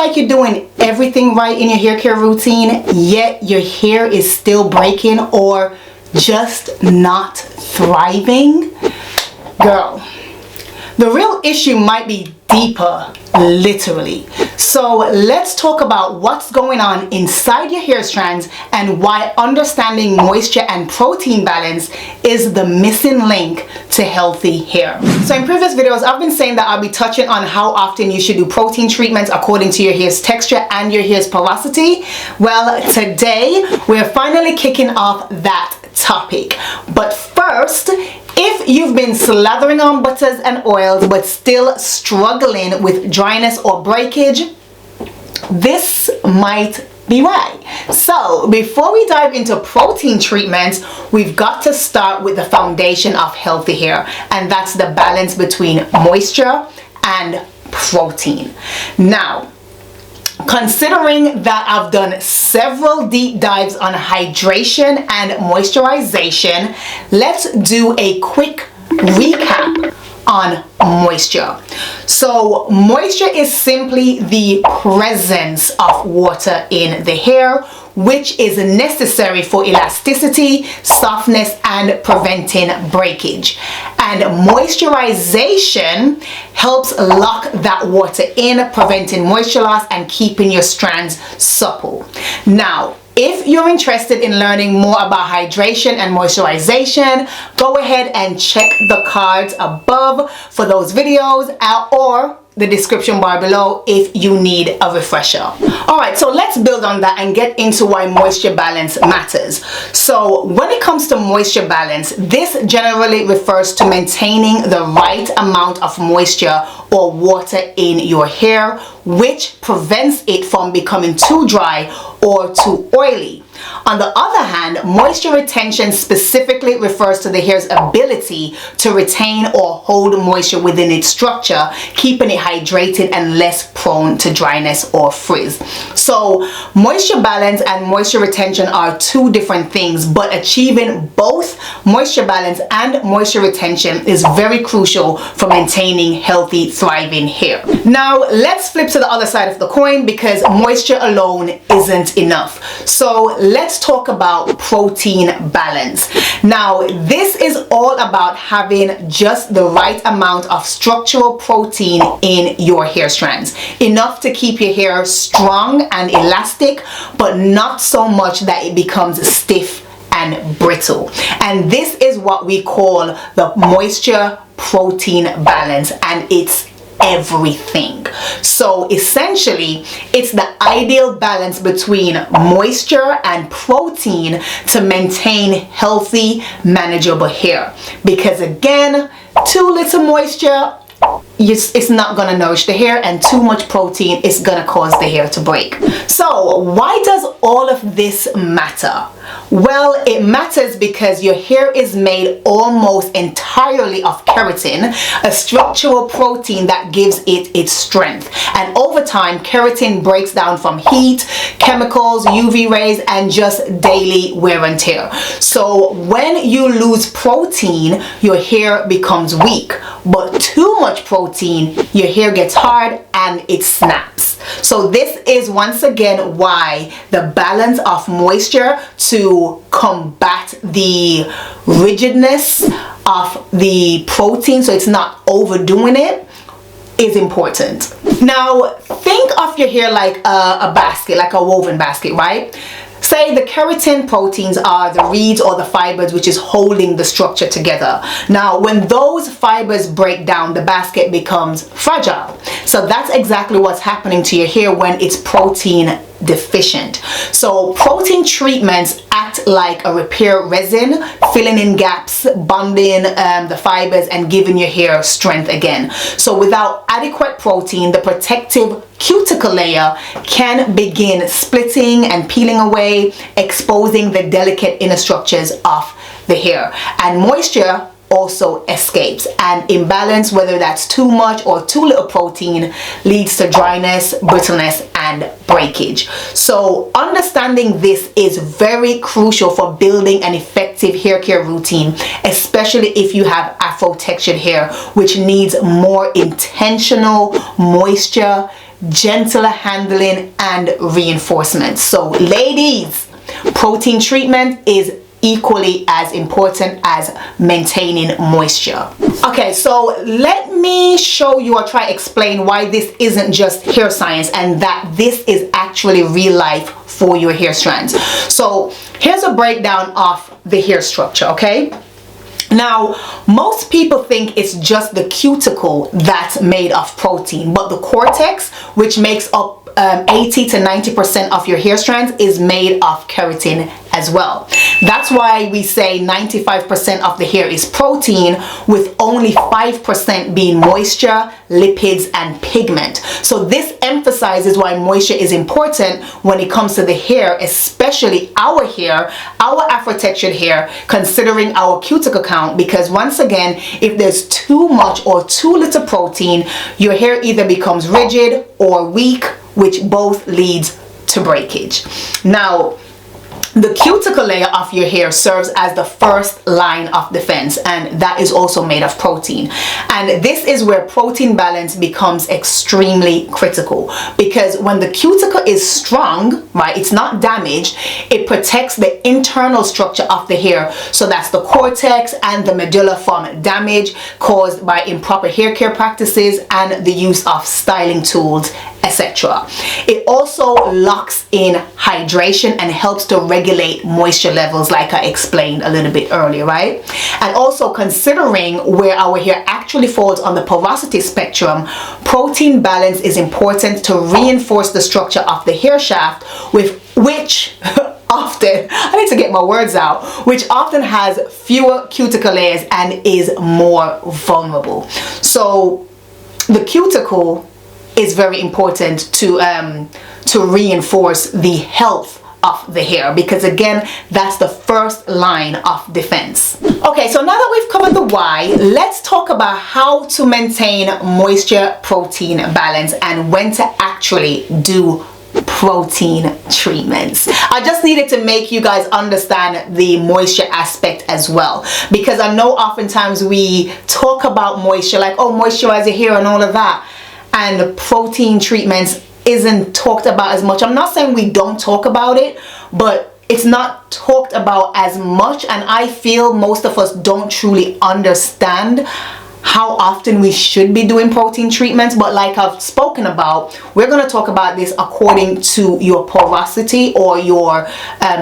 like you're doing everything right in your hair care routine, yet your hair is still breaking or just not thriving? Girl, the real issue might be deeper, literally. So let's talk about what's going on inside your hair strands and why understanding moisture and protein balance is the missing link to healthy hair. So in previous videos, I've been saying that I'll be touching on how often you should do protein treatments according to your hair's texture and your hair's porosity. Well, today we're finally kicking off that topic. But first, if you've been slathering on butters and oils but still struggling with dryness or breakage, this might be why. So before we dive into protein treatments, we've got to start with the foundation of healthy hair, and that's the balance between moisture and protein. Now, considering that I've done several deep dives on hydration and moisturization, let's do a quick recap on moisture. So moisture is simply the presence of water in the hair, which is necessary for elasticity, softness, and preventing breakage. And moisturization helps lock that water in, preventing moisture loss and keeping your strands supple. Now, if you're interested in learning more about hydration and moisturization, go ahead and check the cards above for those videos or the description bar below if you need a refresher. Alright, so let's build on that and get into why moisture balance matters. So when it comes to moisture balance, this generally refers to maintaining the right amount of moisture or water in your hair, which prevents it from becoming too dry or too oily. On the other hand, moisture retention specifically refers to the hair's ability to retain or hold moisture within its structure, keeping it hydrated and less prone to dryness or frizz. So moisture balance and moisture retention are two different things, but achieving both moisture balance and moisture retention is very crucial for maintaining healthy, thriving hair. Now let's flip to the other side of the coin, because moisture alone isn't enough. So let's talk about protein balance. Now, this is all about having just the right amount of structural protein in your hair strands. Enough to keep your hair strong and elastic, but not so much that it becomes stiff and brittle. And this is what we call the moisture protein balance, and it's everything. So essentially, it's the ideal balance between moisture and protein to maintain healthy, manageable hair. Because again, too little moisture, it's not gonna nourish the hair, and too much protein is gonna cause the hair to break. So why does all of this matter? Well, it matters because your hair is made almost entirely of keratin, a structural protein that gives it its strength. And over time, keratin breaks down from heat, chemicals, UV rays, and just daily wear and tear. So when you lose protein, your hair becomes weak. But too much protein, your hair gets hard and it snaps. So this is once again why the balance of moisture to combat the rigidness of the protein, so it's not overdoing it, is important. Now think of your hair like a basket, like a woven basket, right? Say the keratin proteins are the reeds or the fibers which is holding the structure together. Now when those fibers break down, the basket becomes fragile. So that's exactly what's happening to your hair when it's protein deficient. So protein treatments act like a repair resin, filling in gaps, bonding the fibers, and giving your hair strength again. So without adequate protein, the protective cuticle layer can begin splitting and peeling away, exposing the delicate inner structures of the hair. And moisture also escapes, and imbalance, whether that's too much or too little protein, leads to dryness, brittleness, and breakage. So understanding this is very crucial for building an effective hair care routine, especially if you have Afro textured hair, which needs more intentional moisture gentler handling and reinforcement. So ladies, protein treatment is equally as important as maintaining moisture. Okay, so let me show you or try explain why this isn't just hair science and that this is actually real life for your hair strands. So here's a breakdown of the hair structure, okay? Now, most people think it's just the cuticle that's made of protein, but the cortex, which makes up 80 to 90% of your hair strands, is made of keratin as well. That's why we say 95% of the hair is protein, with only 5% being moisture, lipids, and pigment. So this emphasizes why moisture is important when it comes to the hair, especially our hair, our Afro textured hair, considering our cuticle count, because once again, if there's too much or too little protein, your hair either becomes rigid or weak, which both leads to breakage. Now, the cuticle layer of your hair serves as the first line of defense, and that is also made of protein. And this is where protein balance becomes extremely critical, because when the cuticle is strong, right, it's not damaged, it protects the internal structure of the hair. So that's the cortex and the medulla from damage caused by improper hair care practices and the use of styling tools, etc. It also locks in hydration and helps to regulate moisture levels, like I explained a little bit earlier, right? And also, considering where our hair actually falls on the porosity spectrum, protein balance is important to reinforce the structure of the hair shaft, with which often, I need to get my words out, which often has fewer cuticle layers and is more vulnerable. So the cuticle is very important to reinforce the health of the hair, because again, that's the first line of defense. Okay, so now that we've covered the why, let's talk about how to maintain moisture protein balance and when to actually do protein treatments. I just needed to make you guys understand the moisture aspect as well, because I know oftentimes we talk about moisture like, oh, moisturize your hair and all of that, and protein treatments isn't talked about as much. I'm not saying we don't talk about it, but it's not talked about as much, and I feel most of us don't truly understand how often we should be doing protein treatments. But like I've spoken about, we're going to talk about this according to your porosity or your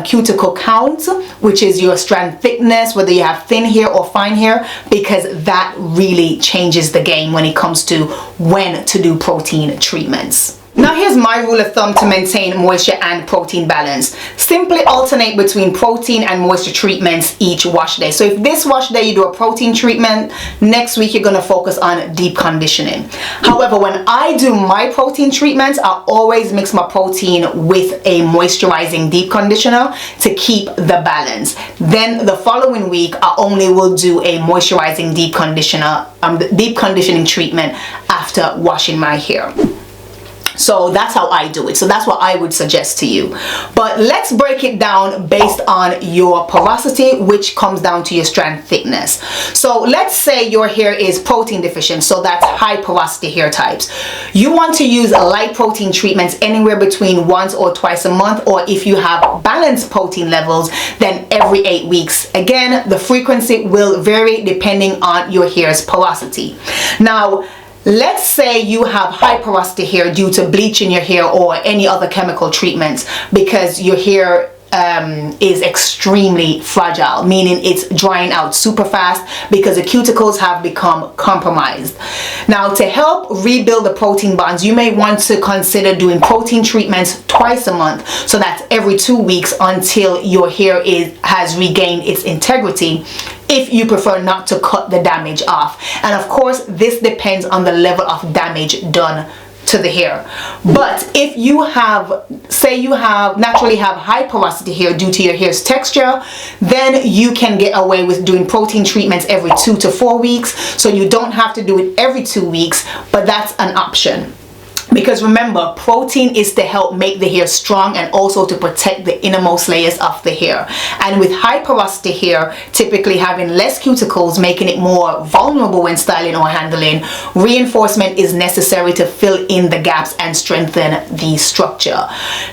cuticle count, which is your strand thickness, whether you have thin hair or fine hair, because that really changes the game when it comes to when to do protein treatments. Now here's my rule of thumb to maintain moisture and protein balance. Simply alternate between protein and moisture treatments each wash day. So if this wash day you do a protein treatment, next week you're going to focus on deep conditioning. However, when I do my protein treatments, I always mix my protein with a moisturizing deep conditioner to keep the balance. Then the following week I only will do a moisturizing deep conditioning treatment after washing my hair. So that's how I do it. So that's what I would suggest to you. But let's break it down based on your porosity, which comes down to your strand thickness. So let's say your hair is protein deficient, so that's high porosity hair types. You want to use light protein treatments anywhere between once or twice a month, or if you have balanced protein levels, then every 8 weeks. Again, the frequency will vary depending on your hair's porosity. Now, let's say you have high porosity hair due to bleaching your hair or any other chemical treatments, because your hair is extremely fragile, meaning it's drying out super fast because the cuticles have become compromised. Now, to help rebuild the protein bonds, you may want to consider doing protein treatments twice a month, so that's every 2 weeks, until your hair has regained its integrity, if you prefer not to cut the damage off. And of course, this depends on the level of damage done to the hair. But if you have, say you naturally have high porosity hair due to your hair's texture, then you can get away with doing protein treatments every 2 to 4 weeks. So you don't have to do it every 2 weeks, but that's an option. Because remember, protein is to help make the hair strong and also to protect the innermost layers of the hair. And with high porosity hair typically having less cuticles, making it more vulnerable when styling or handling, reinforcement is necessary to fill in the gaps and strengthen the structure.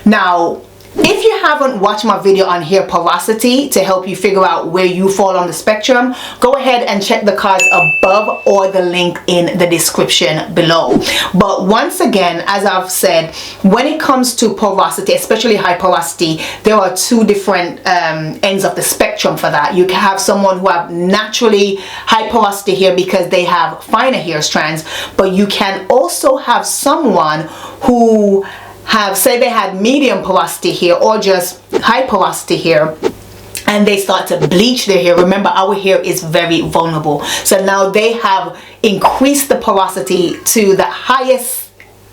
Now, if you haven't watched my video on hair porosity to help you figure out where you fall on the spectrum, go ahead and check the cards above or the link in the description below. But once again, as I've said, when it comes to porosity, especially high porosity, there are two different ends of the spectrum for that. You can have someone who have naturally high porosity hair because they have finer hair strands, but you can also have someone who say they had medium porosity hair or just high porosity hair, and they start to bleach their hair. Remember, our hair is very vulnerable, so now they have increased the porosity to the highest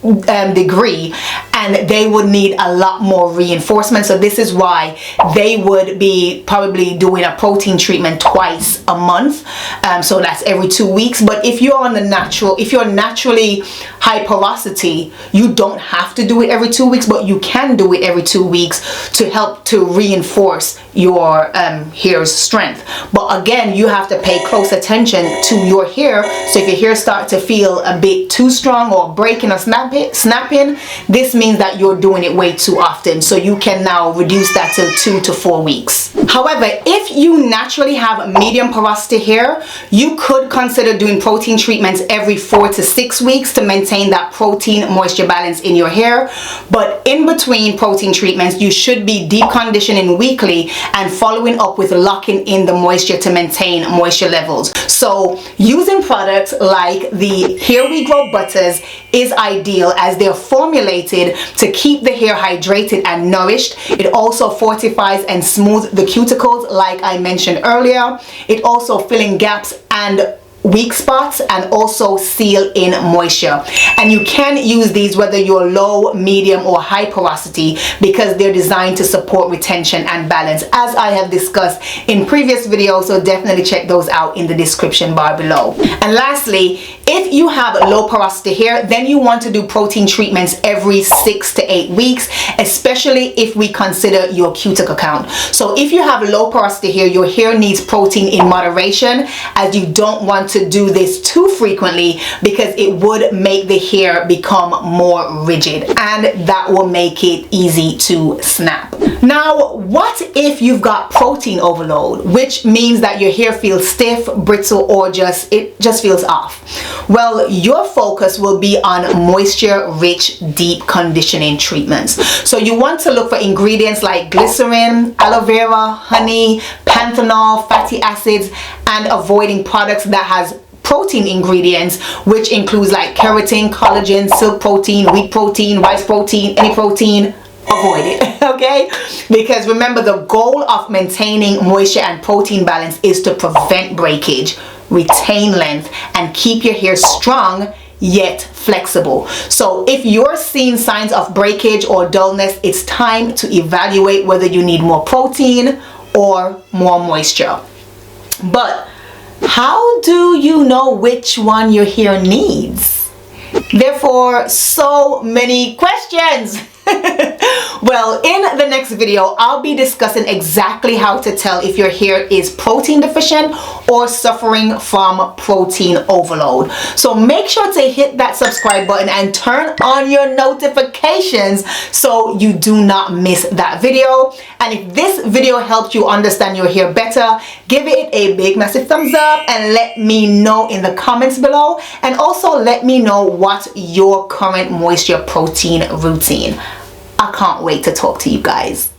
degree, and they would need a lot more reinforcement. So this is why they would be probably doing a protein treatment twice a month, so that's every 2 weeks. But if you're on the natural, if you're naturally high porosity, you don't have to do it every 2 weeks, but you can do it every 2 weeks to help to reinforce your hair's strength. But again, you have to pay close attention to your hair. So if your hair starts to feel a bit too strong or breaking or snapping, this means that you're doing it way too often. So you can now reduce that to 2 to 4 weeks. However, if you naturally have medium porosity hair, you could consider doing protein treatments every 4 to 6 weeks to maintain that protein moisture balance in your hair. But in between protein treatments, you should be deep conditioning weekly and following up with locking in the moisture to maintain moisture levels. So using products like the Here We Grow butters is ideal, as they're formulated to keep the hair hydrated and nourished. It also fortifies and smooths the cuticles, like I mentioned earlier. It also filling gaps and weak spots, and also seal in moisture. And you can use these whether you're low, medium, or high porosity, because they're designed to support retention and balance, as I have discussed in previous videos. So definitely check those out in the description bar below. And lastly, if you have low porosity hair, then you want to do protein treatments every 6 to 8 weeks, especially if we consider your cuticle count. So if you have low porosity hair, your hair needs protein in moderation, as you don't want to do this too frequently, because it would make the hair become more rigid, and that will make it easy to snap. Now, what if you've got protein overload, which means that your hair feels stiff, brittle, or it just feels off? Well, your focus will be on moisture-rich, deep conditioning treatments. So you want to look for ingredients like glycerin, aloe vera, honey, panthenol, fatty acids, and avoiding products that has protein ingredients, which includes like keratin, collagen, silk protein, wheat protein, rice protein, any protein. Avoid it, okay? Because remember, the goal of maintaining moisture and protein balance is to prevent breakage, retain length, and keep your hair strong yet flexible. So if you're seeing signs of breakage or dullness, it's time to evaluate whether you need more protein or more moisture. But how do you know which one your hair needs? Therefore, so many questions. Well, in the next video, I'll be discussing exactly how to tell if your hair is protein deficient or suffering from protein overload. So make sure to hit that subscribe button and turn on your notifications so you do not miss that video. And if this video helped you understand your hair better, give it a big massive thumbs up and let me know in the comments below. And also let me know what's your current moisture protein routine. I can't wait to talk to you guys.